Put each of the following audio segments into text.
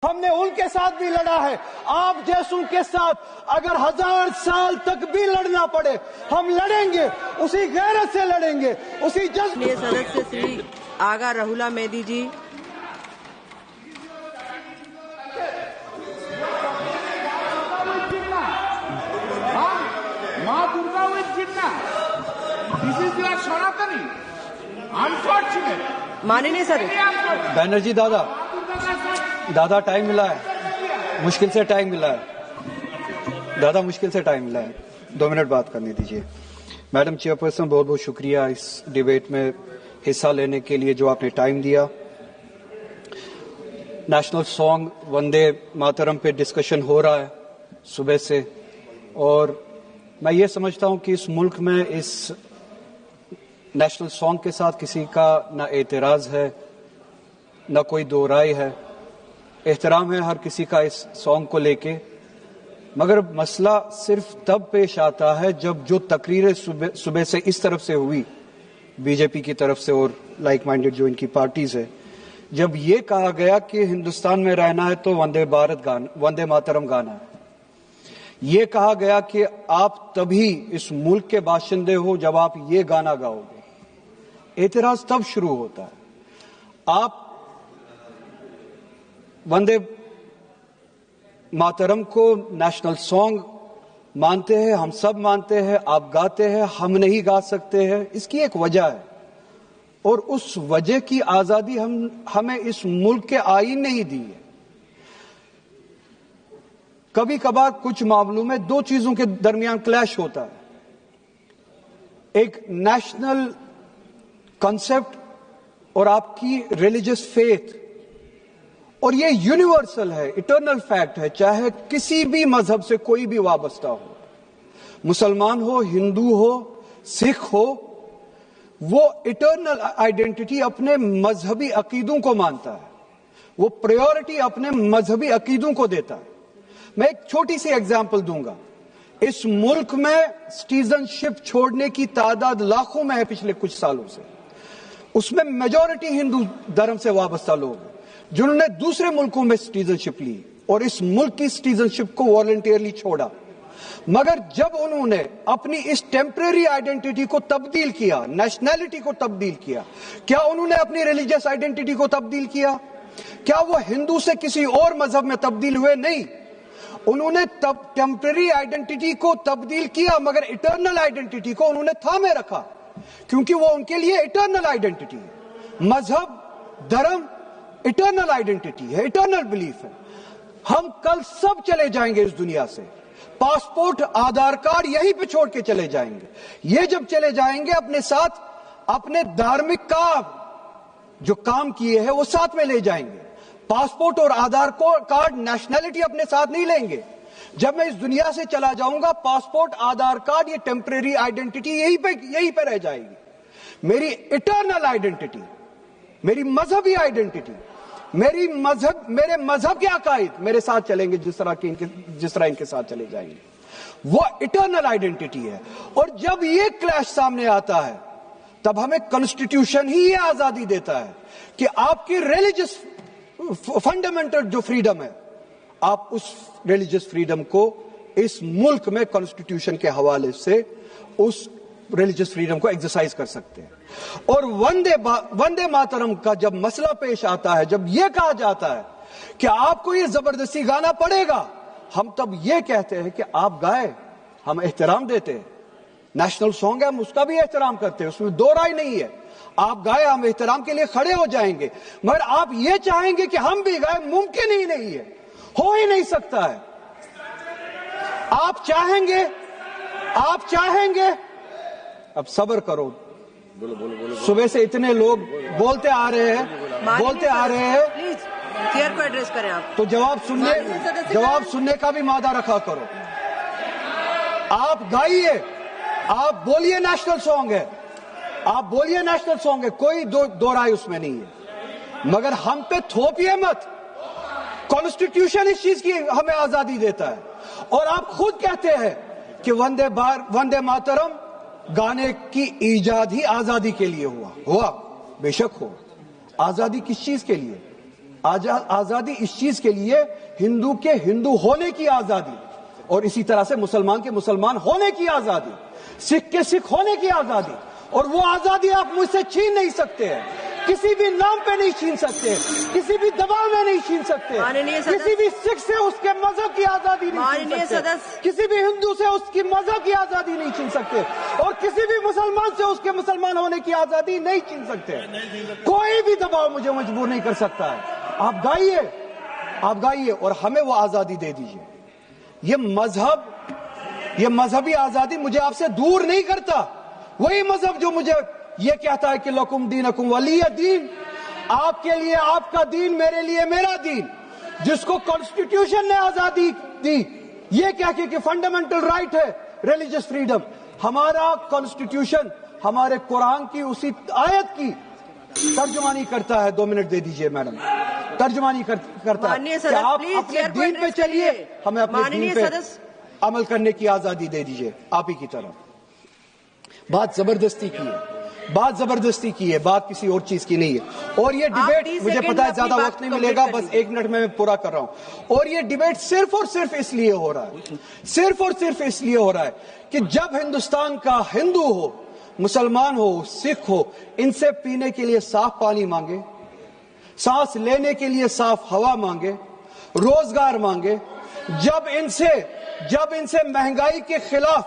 हमने उनके साथ भी लड़ा है, आप जैसों के साथ अगर 1000 साल तक भी लड़ना पड़े हम लड़ेंगे, उसी गैरत से लड़ेंगे, उसी जज्बे। सदस्य श्री आगा राहुला मेदी जी। माँ दुर्गा will जितना। This is your Sanatani. Unfortunate. माननीय सदस्य बैनर्जी दादा टाइम मिला है, मुश्किल से टाइम मिला है दादा, मुश्किल से टाइम मिला है, 2 मिनट बात करने दीजिए। मैडम चेयरपर्सन, बहुत बहुत शुक्रिया इस डिबेट में हिस्सा लेने के लिए जो आपने टाइम दिया। नेशनल सॉन्ग वंदे मातरम पे डिस्कशन हो रहा है सुबह से, और मैं ये समझता हूं कि इस मुल्क में इस नेशनल सॉन्ग के साथ किसी का ना एतराज है ना कोई दो राय है, एहतराम है हर किसी का इस सॉन्ग को लेके। मगर मसला सिर्फ तब पेश आता है जब जो तकरीरें सुबह से इस तरफ से हुई बीजेपी की तरफ से और लाइक माइंडेड जो इनकी पार्टीज है, जब ये कहा गया कि हिंदुस्तान में रहना है तो वंदे मातरम गाना है, ये कहा गया कि आप तभी इस मुल्क के बाशिंदे हो जब आप ये गाना गाओगे, एतराज तब शुरू होता है। आप वंदे मातरम को नेशनल सॉन्ग मानते हैं, हम सब मानते हैं, आप गाते हैं, हम नहीं गा सकते हैं, इसकी एक वजह है, और उस वजह की आजादी हमें इस मुल्क के आईन ने ही दी है। कभी कभार कुछ मामलों में दो चीजों के दरमियान क्लैश होता है, एक नेशनल कॉन्सेप्ट और आपकी रिलीजियस फेथ, और ये यूनिवर्सल है, इटर्नल फैक्ट है, चाहे किसी भी मजहब से कोई भी वाबस्ता हो, मुसलमान हो, हिंदू हो, सिख हो, वो इटर्नल आइडेंटिटी अपने मजहबी अकीदों को मानता है, वो प्रायोरिटी अपने मजहबी अकीदों को देता है। मैं एक छोटी सी एग्जांपल दूंगा। इस मुल्क में सिटीजनशिप छोड़ने की तादाद लाखों में है पिछले कुछ सालों से, उसमें मेजॉरिटी हिंदू धर्म से वाबस्ता लोग हैं जिन्होंने दूसरे मुल्कों में सिटीजनशिप ली और इस मुल्क की सिटीजनशिप को वॉलंटियरली छोड़ा। मगर जब उन्होंने अपनी इस टेम्परेरी आइडेंटिटी को तब्दील किया, नेशनैलिटी को तब्दील किया, क्या उन्होंने अपनी रिलीजियस आइडेंटिटी को तब्दील किया? क्या वो हिंदू से किसी और मजहब में तब्दील हुए? नहीं, उन्होंने तब टेम्परेरी आइडेंटिटी को तब्दील किया, मगर इटर्नल आइडेंटिटी को उन्होंने थामे रखा, क्योंकि वो उनके लिए इटर्नल आइडेंटिटी है। मजहब, धर्म इटर्नल आइडेंटिटी है, इटर्नल बिलीफ है। हम कल सब चले जाएंगे इस दुनिया से, पासपोर्ट, आधार कार्ड यहीं पे छोड़ के चले जाएंगे। ये जब चले जाएंगे अपने साथ अपने धार्मिक काम जो काम किए हैं वो साथ में ले जाएंगे। पासपोर्ट और आधार कार्ड, नेशनैलिटी अपने साथ नहीं लेंगे। जब मैं इस दुनिया से चला जाऊंगा, पासपोर्ट, आधार कार्ड, ये टेम्परेरी आइडेंटिटी यहीं पे रह जाएगी। मेरी इटर्नल आइडेंटिटी, मेरी मजहबी आइडेंटिटी, मेरे मजहब के अकायद मेरे साथ चलेंगे, जिस तरह इनके साथ चले जाएंगे, वो इटर्नल आइडेंटिटी है। और जब ये क्लैश सामने आता है तब हमें कॉन्स्टिट्यूशन ही ये आजादी देता है कि आपकी रिलीजियस फंडामेंटल जो फ्रीडम है, आप उस रिलीजियस फ्रीडम को इस मुल्क में कॉन्स्टिट्यूशन के हवाले से उस रिलीजियस फ्रीडम को एक्सरसाइज कर सकते हैं। और वंदे मातरम का जब मसला पेश आता है, जब यह कहा जाता है कि आपको ये जबरदस्ती गाना पड़ेगा, हम तब ये कहते हैं कि आप गाए, हम एहतराम देते हैं। नेशनल सॉन्ग है, हम उसका भी एहतराम करते हैं, उसमें दो राय नहीं है। आप गाए, हम एहतराम के लिए खड़े हो जाएंगे, मगर आप ये चाहेंगे कि हम भी गाए, मुमकिन ही नहीं है, हो ही नहीं सकता है। आप चाहेंगे, अब सब्र करो। सुबह से इतने लोग बोलते आ रहे हैं प्लीज चेयर को एड्रेस करें आप, तो जवाब सुनने का भी मादा रखा करो। आप गाइए, आप बोलिए नेशनल सॉन्ग है, आप बोलिए नेशनल सॉन्ग है, कोई दो राय उसमें नहीं है, मगर हम पे थोपिए मत। कॉन्स्टिट्यूशन इस चीज की हमें आजादी देता है, और आप खुद कहते हैं कि वंदे मातरम गाने की इजाद ही आजादी के लिए हुआ, बेशक हो। आजादी किस चीज के लिए? आजादी इस चीज के लिए हिंदू के हिंदू होने की आजादी, और इसी तरह से मुसलमान के मुसलमान होने की आजादी, सिख के सिख होने की आजादी, और वो आजादी आप मुझसे छीन नहीं सकते हैं, किसी भी नाम पे नहीं छीन सकते, किसी भी दबाव में नहीं छीन सकते, किसी भी सिख से उसके मजहब की आजादी नहीं छीन सकते, किसी भी हिंदू से उसकी मजहब की आजादी नहीं छीन सकते, और किसी भी मुसलमान से उसके मुसलमान होने की आजादी नहीं छीन सकते। कोई भी दबाव मुझे मजबूर नहीं कर सकता है। आप गाइए और हमें वो आजादी दे दीजिए। ये मजहबी आजादी मुझे आपसे दूर नहीं करता। वही मजहब जो मुझे ये कहता है कि लकुम दीनकुम वलिय दीन, आपके लिए आपका दीन, मेरे लिए मेरा दीन, जिसको कॉन्स्टिट्यूशन ने आजादी दी ये कह के कि फंडामेंटल राइट है रिलीजियस फ्रीडम। हमारा कॉन्स्टिट्यूशन हमारे कुरान की उसी आयत की तर्जुमानी करता है। 2 मिनट दे दीजिए मैडम। तर्जुमानी करता है कि आप अपने दीन पे चलिए, हमें अपने दीन पे अमल करने की आजादी दे दीजिए। आप ही की तरफ बात जबरदस्ती की है, बात किसी और चीज की नहीं है। और ये डिबेट, मुझे पता है ज्यादा वक्त नहीं मिलेगा, बस 1 मिनट में मैं पूरा कर रहा हूं। और ये डिबेट सिर्फ और सिर्फ इसलिए हो रहा है कि जब हिंदुस्तान का हिंदू हो, मुसलमान हो, सिख हो, इनसे पीने के लिए साफ पानी मांगे, सांस लेने के लिए साफ हवा मांगे, रोजगार मांगे, जब इनसे महंगाई के खिलाफ,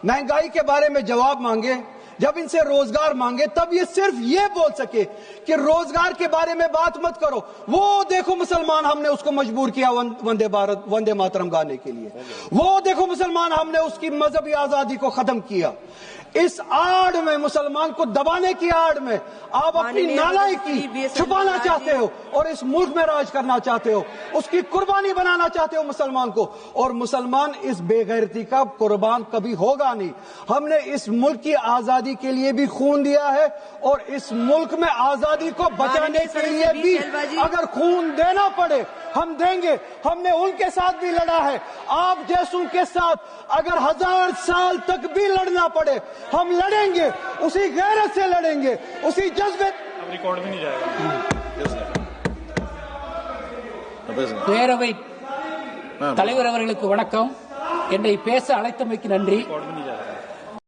महंगाई के बारे में जवाब मांगे, जब इनसे रोजगार मांगे, तब ये सिर्फ ये बोल सके कि रोजगार के बारे में बात मत करो। वो देखो मुसलमान, हमने उसको मजबूर किया वंदे मातरम गाने के लिए। वो देखो मुसलमान, हमने उसकी मजहबी आजादी को खत्म किया। इस आड़ में, मुसलमान को दबाने की आड़ में आप अपनी नालायकी छुपाना चाहते हो और इस मुल्क में राज करना चाहते हो, उसकी कुर्बानी बनाना चाहते हो मुसलमान को। और मुसलमान इस बेगैरती का कुर्बान कभी होगा नहीं। हमने इस मुल्क की आजादी के लिए भी खून दिया है, और इस मुल्क में आजादी को बचाने के लिए भी अगर खून देना पड़े हम देंगे। हमने उनके साथ भी लड़ा है, आप जैसों के साथ अगर 1000 साल तक भी लड़ना पड़े हम लड़ेंगे, उसी गैरत से लड़ेंगे, उसी जज्बे। रिकॉर्ड भी नहीं जाएगा। பேரவை தலைவர் அவர்களுக்கு வணக்கம். என்னை பேச அழைத்தமைக்கு நன்றி.